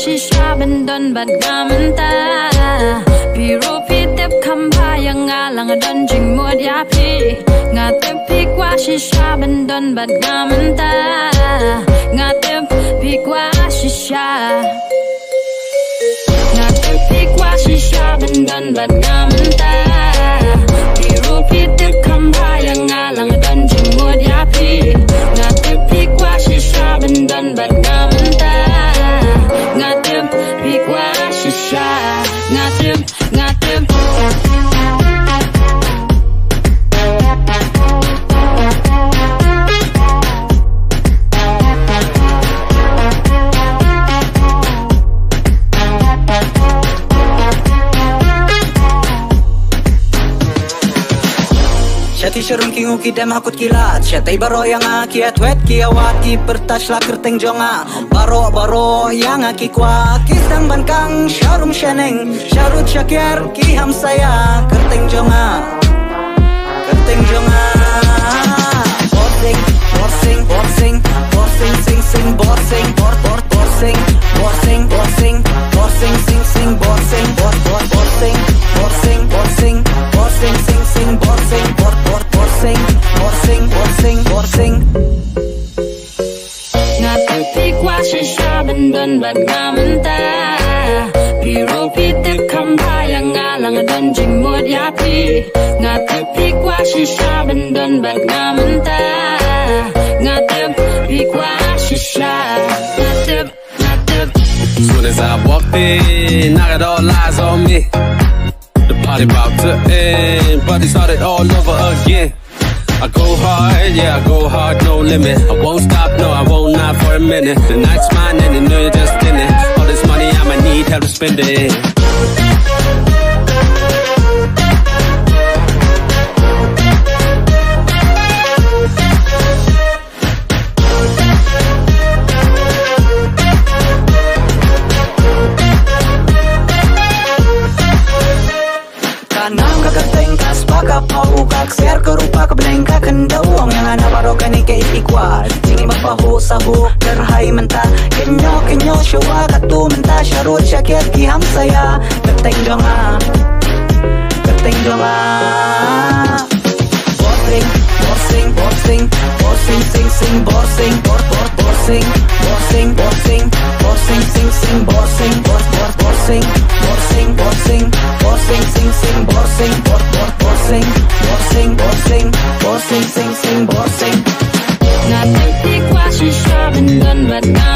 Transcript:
Shisha bên đơn bật ngà mình ta Pi ru pi tiếp khăm ba yang ngà lang đơn trình mua giá pi ngà tiếp pi qua shisha bên đơn bật ngà mình ta ngà tiếp pi qua shisha ngà tiếp pi qua shisha bên đơn bật ngà mình ta Pi ru pi tiếp khăm ba yang ngà lang đơn trình mua giá pi ngà tiếp pi qua shisha bên đơn bật ngà mình ta ngà tiếp pi qua shisha ngà tiếp Syati syarum ki nguki dem hakut kilat Syatai baro yang aki atwet ki awat ki pertas la kerteng jonga Baro yang aki kwa Kisang bankang syarum syaneng Syarut syakir ki hamsaya Kerteng jonga Borsing sing sing borsing Borsing sing sing borsing Borsing sing sing borsing Borsing ngà tiếp pi qua shisha bên đơn bật ngà mình ta Pi ru pi tiếp khăm ba yang ngà lang đơn trình mua giá pi ngà tiếp pi qua shisha bên đơn bật ngà mình ta ngà tiếp pi qua shisha ngà tiếp Soon as I walked in, I got all eyes on me. The party about to end, but it started all over again. I go hard, yeah, I go hard, no limit. I won't stop, no, I won't not for a minute. The night's mine and you know you're just in it. All this money, I'ma need help to spend it. Kanam kagateng kas baka pau kak ser kerupa kebleng kakendawang yang ana barokan ike ikwal sini mapahu sahu terhai menta kenyo syua katu menta syarut syakir ki hamsaya keteng jonga borsing sing sing borsing sing sing borsing sing sing borsing ngà tiếp pi qua shisha bên đơn bật ngà